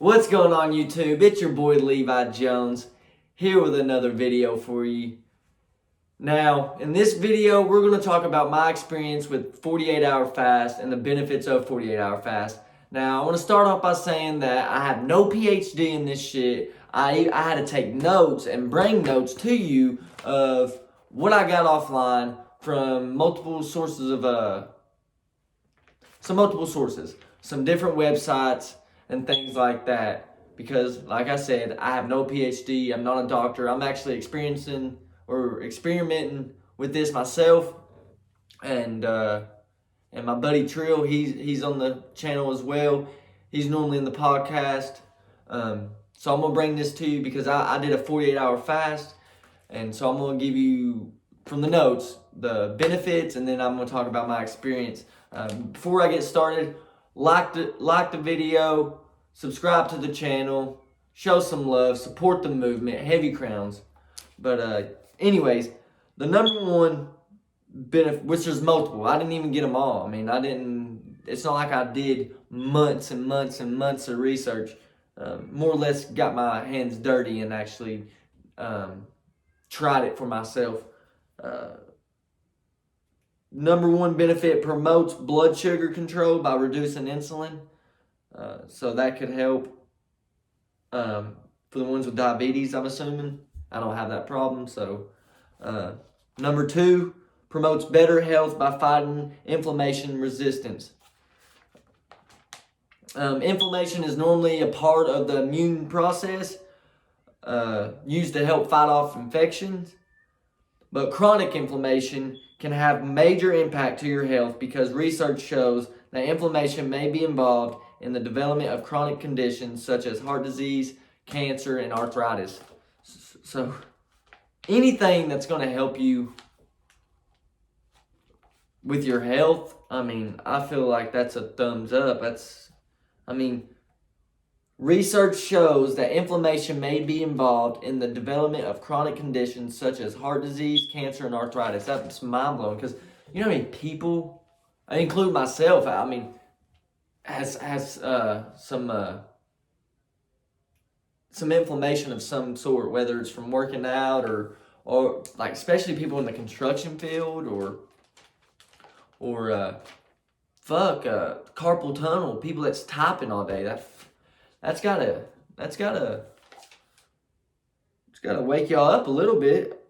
What's going on, YouTube? It's your boy Levi Jones here with another video for you. Now, in this video, we're going to talk about my experience with 48-hour fast and the benefits of 48-hour fast. Now, I want to start off by saying that I have no PhD in this shit. I had to take notes and bring notes to you of what I got offline from multiple sources some different websites and things like that. Because, like I said, I have no PhD. I'm not a doctor. I'm actually experiencing or experimenting with this myself. And my buddy Trill, he's on the channel as well. He's normally in the podcast. So I'm gonna bring this to you because I did a 48-hour fast, and so I'm gonna give you from the notes the benefits, and then I'm gonna talk about my experience. Before I get started, like the video, subscribe to the channel, show some love, support the movement, Heavy Crowns. But anyways, the number one benefit, which there's multiple, I didn't even get them all. I mean, it's not like I did months and months and months of research. More or less got my hands dirty and actually tried it for myself. Number one benefit, promotes blood sugar control by reducing insulin. So that could help for the ones with diabetes, I'm assuming. I don't have that problem. So number two, promotes better health by fighting inflammation resistance. Inflammation is normally a part of the immune process used to help fight off infections. But chronic inflammation can have major impact to your health because research shows that inflammation may be involved in the development of chronic conditions such as heart disease, cancer, and arthritis. So anything that's going to help you with your health, I feel like that's a thumbs up. Research shows that inflammation may be involved in the development of chronic conditions such as heart disease, cancer, and arthritis. That's mind-blowing because you know how many people, I include myself, has some inflammation of some sort, whether it's from working out or like especially people in the construction field or carpal tunnel, people that's typing all day. It's gotta wake y'all up a little bit.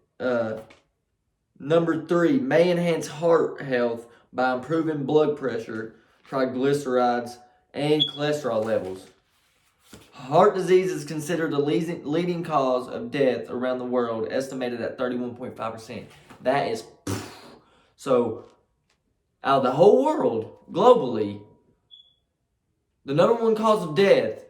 Number three, may enhance heart health by improving blood pressure, triglycerides, and cholesterol levels. Heart disease is considered the leading cause of death around the world, estimated at 31.5%. That is so. Out of the whole world, globally, the number one cause of death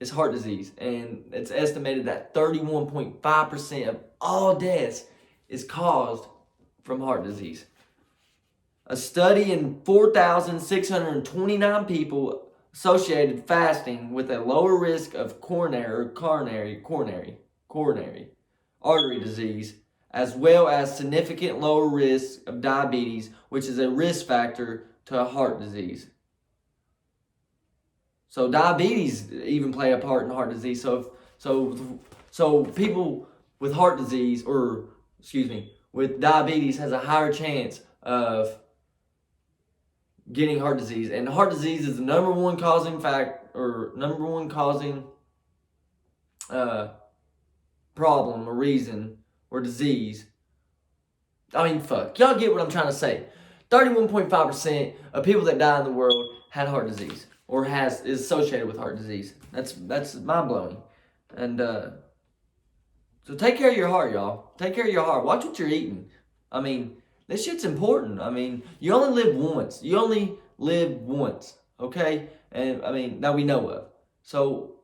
is heart disease, and it's estimated that 31.5% of all deaths is caused from heart disease. A study in 4,629 people associated fasting with a lower risk of coronary artery disease, as well as significant lower risk of diabetes, which is a risk factor to heart disease. So diabetes even play a part in heart disease. So people with heart disease, with diabetes has a higher chance of getting heart disease. And heart disease is the number one causing problem or reason or disease. Y'all get what I'm trying to say. 31.5% of people that die in the world had heart disease or is associated with heart disease. That's mind-blowing. And so take care of your heart, y'all. Take care of your heart. Watch what you're eating. This shit's important. You only live once, okay? And that we know of. So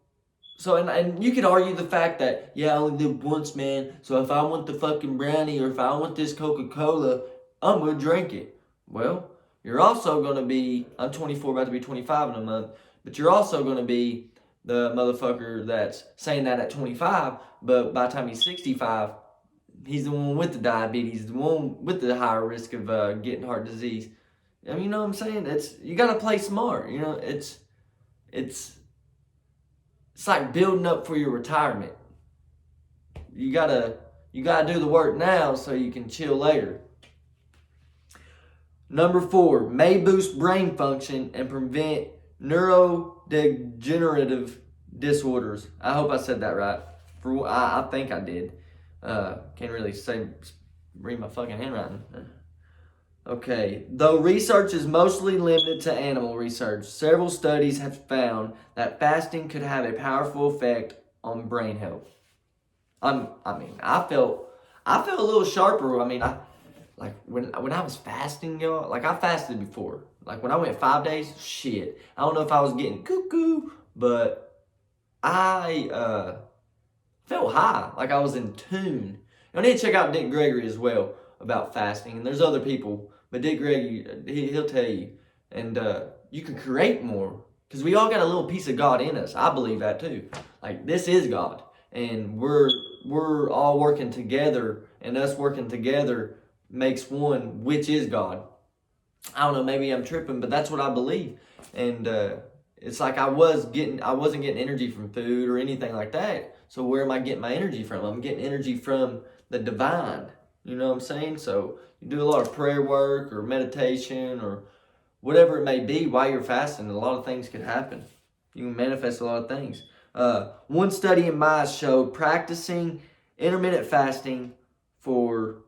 you could argue the fact that, yeah, I only live once, man. So if I want the fucking brownie or if I want this Coca-Cola, I'm going to drink it. Well, you're also going to be, I'm 24, about to be 25 in a month, but you're also going to be the motherfucker that's saying that at 25, but by the time he's 65, he's the one with the diabetes, the one with the higher risk of getting heart disease. You know what I'm saying? You got to play smart. It's it's like building up for your retirement. You gotta do the work now so you can chill later. Number 4, may boost brain function and prevent neurodegenerative disorders. I hope I said that right. I think I did. Can't really read my fucking handwriting. Okay. Though research is mostly limited to animal research, several studies have found that fasting could have a powerful effect on brain health. I felt a little sharper. Like when I was fasting, y'all. Like I fasted before. Like when I went 5 days, shit. I don't know if I was getting cuckoo, but I felt high. Like I was in tune. I need to check out Dick Gregory as well about fasting, and there's other people, but Dick Gregory, he'll tell you, and you can create more because we all got a little piece of God in us. I believe that too. Like this is God, and we're all working together, and us working together makes one, which is God. I don't know, maybe I'm tripping, but that's what I believe. And it's like I wasn't getting energy from food or anything like that. So where am I getting my energy from? I'm getting energy from the divine. You know what I'm saying? So you do a lot of prayer work or meditation or whatever it may be while you're fasting. A lot of things could happen. You can manifest a lot of things. One study in mice showed practicing intermittent fasting for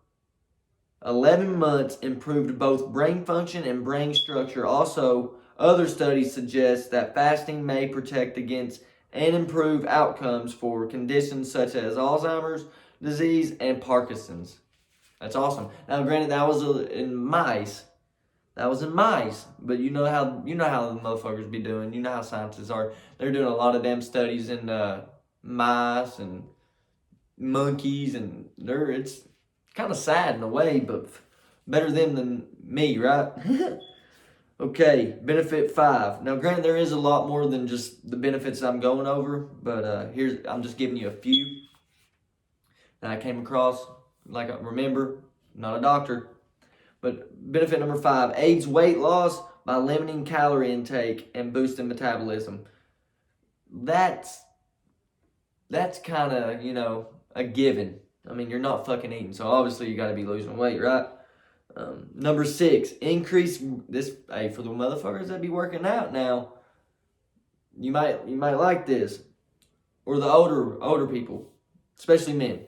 11 months improved both brain function and brain structure. Also, other studies suggest that fasting may protect against and improve outcomes for conditions such as Alzheimer's disease and Parkinson's. That's awesome. Now, granted, that was in mice. That was in mice, but you know how the motherfuckers be doing. You know how scientists are. They're doing a lot of damn studies in mice and monkeys, and it's kind of sad in a way, but better them than me, right? Okay, benefit 5. Now, granted, there is a lot more than just the benefits I'm going over, but I'm just giving you a few that I came across. Like, remember, I'm not a doctor, but benefit number 5, aids weight loss by limiting calorie intake and boosting metabolism. That's kind of, a given. I mean, you're not fucking eating, so obviously you got to be losing weight, right? Number 6, increase this. Hey, for the motherfuckers that be working out now, you might like this, or the older people, especially men.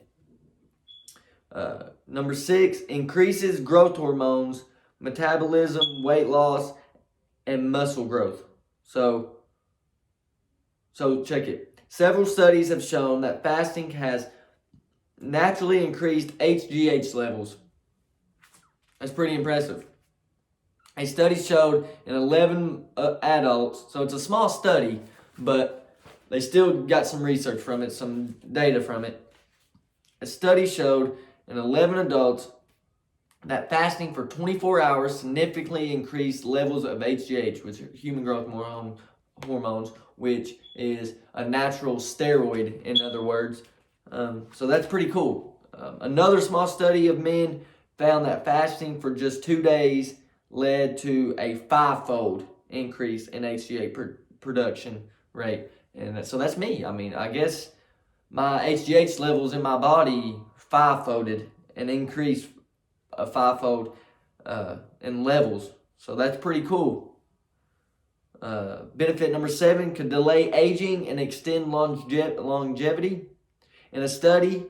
Number 6, increases growth hormones, metabolism, weight loss, and muscle growth. So check it. Several studies have shown that fasting has naturally increased HGH levels. That's pretty impressive. A study showed in 11 adults, so it's a small study, but they still got some research from it, some data from it. A study showed in 11 adults that fasting for 24 hours significantly increased levels of HGH, which are human growth hormones, which is a natural steroid, in other words. So that's pretty cool. Another small study of men found that fasting for just 2 days led to a 5-fold increase in HGH production rate. And so that's me. I mean, I guess my HGH levels in my body 5-folded and increased a 5-fold in levels. So that's pretty cool. Benefit number 7, could delay aging and extend longevity. In a study,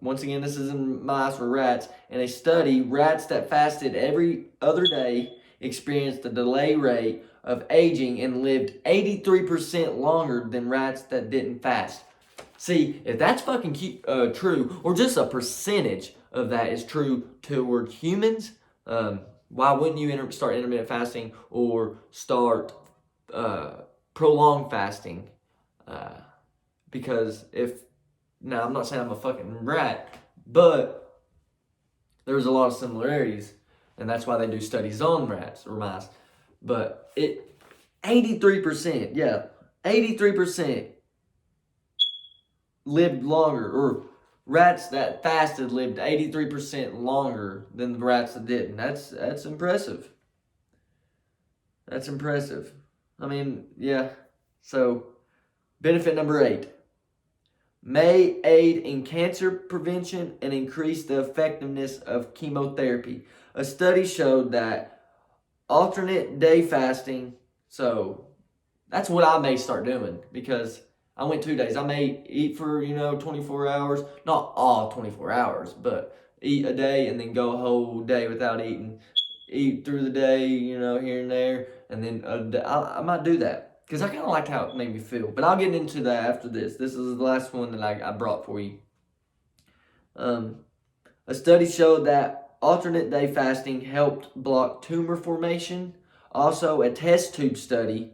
once again, this is in mice or rats. In a study, rats that fasted every other day experienced a delay rate of aging and lived 83% longer than rats that didn't fast. See, if that's fucking true, or just a percentage of that is true toward humans, why wouldn't you start intermittent fasting or start prolonged fasting? Because now I'm not saying I'm a fucking rat, but there's a lot of similarities, and that's why they do studies on rats or mice. But 83%, yeah, 83% lived longer, or rats that fasted lived 83% longer than the rats that didn't. That's impressive. That's impressive. I mean, yeah. So Benefit number 8 may aid in cancer prevention and increase the effectiveness of chemotherapy. A study showed that alternate day fasting, so that's what I may start doing because I went 2 days. I may eat for, 24 hours, not all 24 hours, but eat a day and then go a whole day without eating. Eat through the day, here and there, and then I might do that because I kind of liked how it made me feel. But I'll get into that after this. This is the last one that I brought for you. A study showed that alternate day fasting helped block tumor formation. Also, a test tube study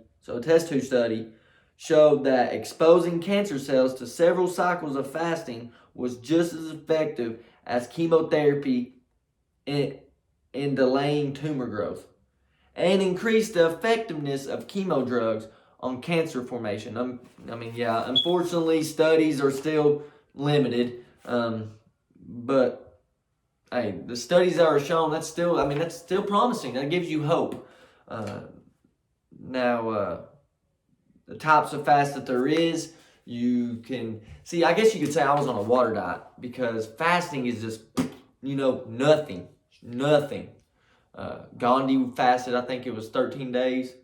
showed that exposing cancer cells to several cycles of fasting was just as effective as chemotherapy in delaying tumor growth and increased the effectiveness of chemo drugs on cancer formation. Unfortunately, studies are still limited, but hey, the studies that are shown, that's still promising. That gives you hope. Now, the types of fast that there is, you can see. I guess you could say I was on a water diet because fasting is just, nothing. Gandhi fasted, I think it was 13 days.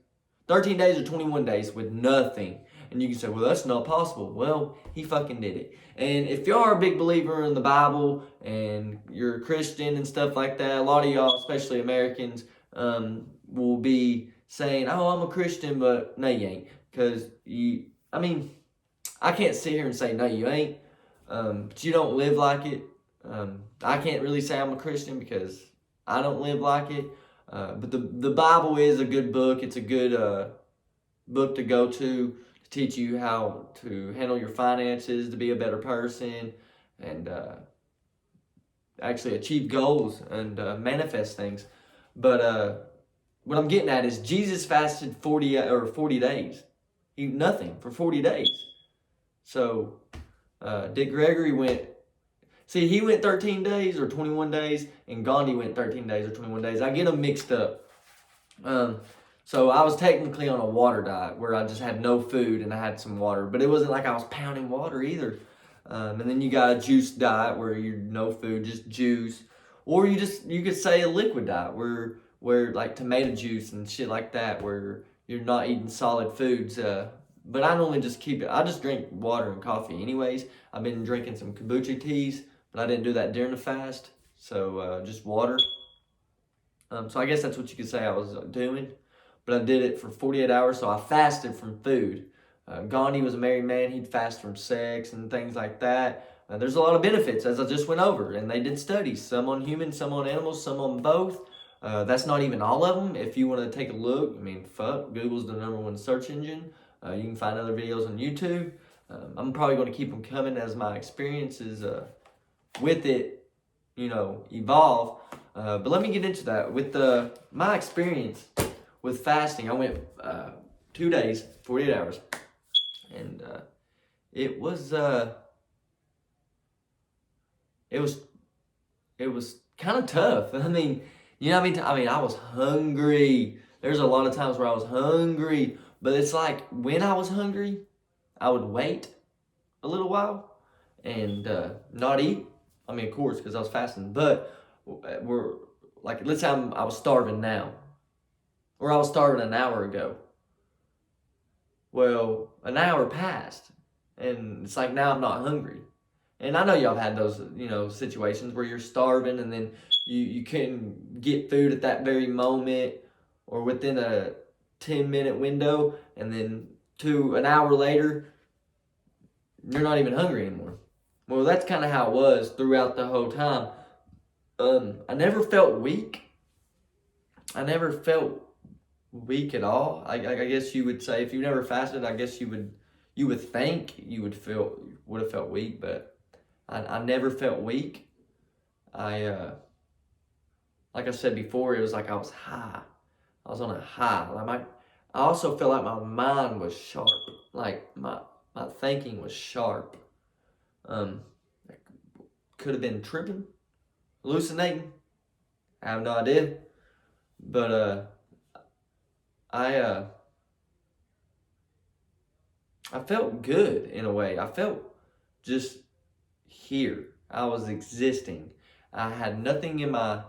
13 days or 21 days with nothing. And you can say, well, that's not possible. Well, he fucking did it. And if you are a big believer in the Bible and you're a Christian and stuff like that, a lot of y'all, especially Americans, will be saying, oh, I'm a Christian, but no, you ain't. Because I can't sit here and say, no, you ain't. But you don't live like it. I can't really say I'm a Christian because I don't live like it. But the Bible is a good book. It's a good book to go to teach you how to handle your finances, to be a better person, and actually achieve goals and manifest things. But what I'm getting at is Jesus fasted 40 days. He nothing for 40 days. So Dick Gregory went 13 days or 21 days, and Gandhi went 13 days or 21 days. I get them mixed up. So I was technically on a water diet where I just had no food and I had some water, but it wasn't like I was pounding water either. And then you got a juice diet where you're no food, just juice, or you could say a liquid diet where like tomato juice and shit like that, where you're not eating solid foods. But I normally just keep it. I just drink water and coffee anyways. I've been drinking some kombucha teas, but I didn't do that during the fast. So just water. So I guess that's what you could say I was doing. But I did it for 48 hours, so I fasted from food. Gandhi was a married man. He'd fast from sex and things like that. There's a lot of benefits, as I just went over. And they did studies, some on humans, some on animals, some on both. That's not even all of them. If you want to take a look, Google's the #1 search engine. You can find other videos on YouTube. I'm probably going to keep them coming as my experiences with it, evolve. But let me get into that. With my experience with fasting, I went 2 days, 48 hours. And it was kind of tough. I was hungry. There's a lot of times where I was hungry, but it's like when I was hungry, I would wait a little while and not eat. Of course, because I was fasting. But let's say I was starving now, or I was starving an hour ago. Well, an hour passed, and it's like now I'm not hungry. And I know y'all have had those, situations where you're starving and then you couldn't get food at that very moment or within a 10-minute window, and then an hour later, you're not even hungry anymore. Well, that's kind of how it was throughout the whole time. I never felt weak. I never felt weak at all. I guess you would say if you never fasted, I guess you would think you would have felt weak, but I never felt weak. Like I said before, it was like I was high. I was on a high. I also felt like my mind was sharp. Like my thinking was sharp. Could have been tripping, hallucinating. I have no idea. But I I felt good in a way. I felt just here. I was existing. I had nothing in my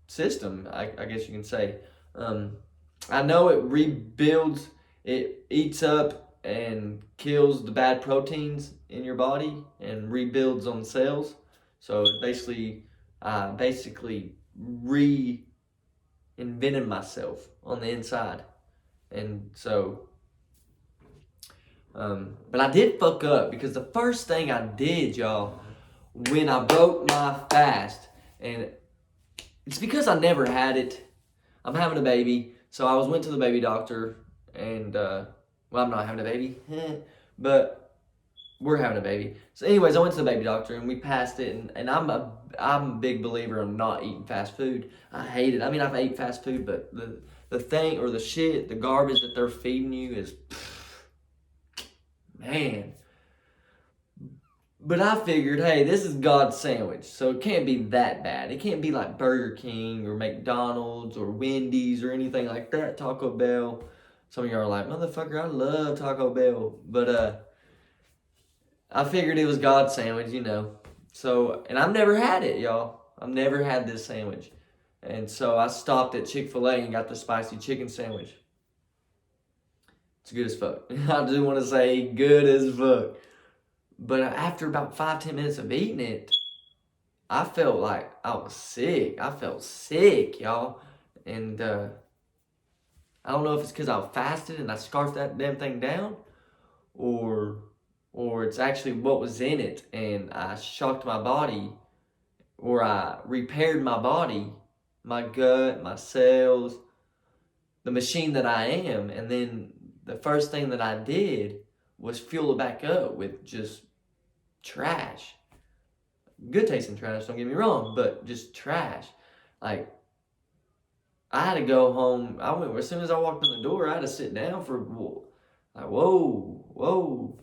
system, I guess you can say. I know it rebuilds, it eats up and kills the bad proteins in your body and rebuilds on cells. So basically reinvented myself on the inside. And so, but I did fuck up because the first thing I did, y'all, when I broke my fast, and it's because I never had it. I'm having a baby, so I went to the baby doctor, and well, I'm not having a baby, but we're having a baby. So, anyways, I went to the baby doctor, and we passed it, and I'm a big believer in not eating fast food. I hate it. I mean, I've ate fast food, but the thing or the shit, the garbage that they're feeding you is, man. But I figured, hey, this is God's sandwich, so it can't be that bad. It can't be like Burger King or McDonald's or Wendy's or anything like that, Taco Bell. Some of y'all are like, motherfucker, I love Taco Bell. But I figured it was God's sandwich, you know. So, and I've never had it, y'all. I've never had this sandwich. And so I stopped at Chick-fil-A and got the spicy chicken sandwich. It's good as fuck. I do want to say good as fuck. But after about 5-10 minutes of eating it, I felt like I was sick. I felt sick, y'all. And I don't know if it's because I fasted and I scarfed that damn thing down, or it's actually what was in it, and I shocked my body, or I repaired my body, my gut, my cells, the machine that I am. And then the first thing that I did was fuel it back up with just trash. Good tasting trash, don't get me wrong, but just trash. Like, I had to go home. As soon as I walked in the door, I had to sit down for, like, whoa.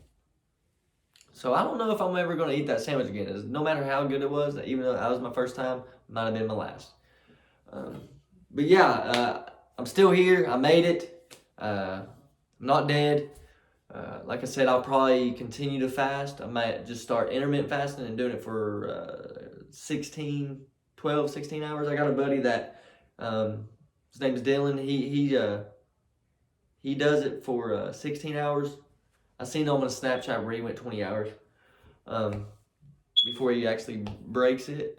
So I don't know if I'm ever going to eat that sandwich again. No matter how good it was, even though that was my first time, it might have been my last. But yeah, I'm still here. I made it. I'm not dead. Like I said, I'll probably continue to fast. I might just start intermittent fasting and doing it for 12, 16 hours. I got a buddy that, his name is Dylan. He does it for 16 hours. I seen him on a Snapchat where he went 20 hours before he actually breaks it.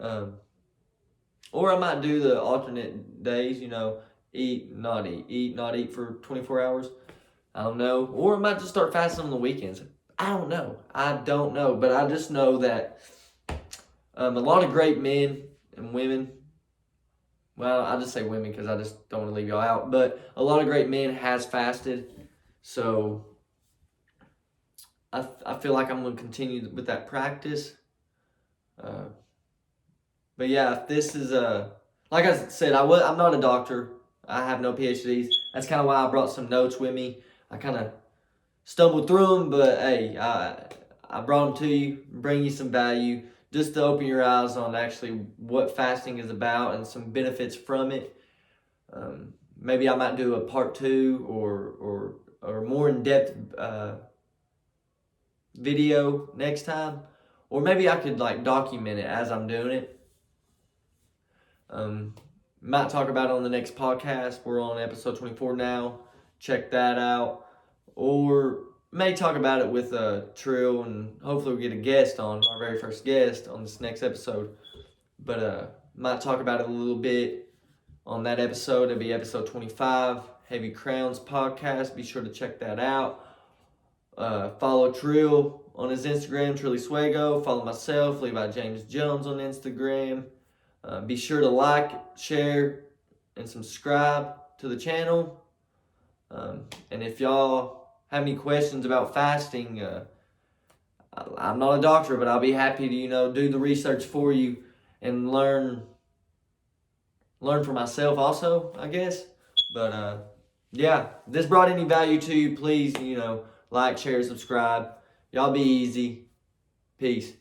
Or I might do the alternate days, you know, eat, not eat for 24 hours. I don't know. Or I might just start fasting on the weekends. I don't know. But I just know that a lot of great men and women, well, I'll just say women because I just don't want to leave y'all out, but a lot of great men has fasted. So I feel like I'm going to continue with that practice. But yeah, if this is like I said, I'm not a doctor. I have no PhDs. That's kind of why I brought some notes with me. I kind of stumbled through them, but hey, I brought them to you, bring you some value, just to open your eyes on actually what fasting is about and some benefits from it. Maybe I might do a part 2 or more in-depth video next time, or maybe I could like document it as I'm doing it. Might talk about it on the next podcast. We're on episode 24 now. Check that out. Or may talk about it with Trill, and hopefully we'll get a guest on, our very first guest on this next episode. But might talk about it a little bit on that episode. It'll be episode 25, Heavy Crowns podcast. Be sure to check that out. Follow Trill on his Instagram, Trilly Swago. Follow myself, Levi James Jones on Instagram. Be sure to like, share, and subscribe to the channel. And if y'all have any questions about fasting, I'm not a doctor, but I'll be happy to, do the research for you and learn for myself also, I guess. But yeah, if this brought any value to you, please, like, share, subscribe. Y'all be easy. Peace.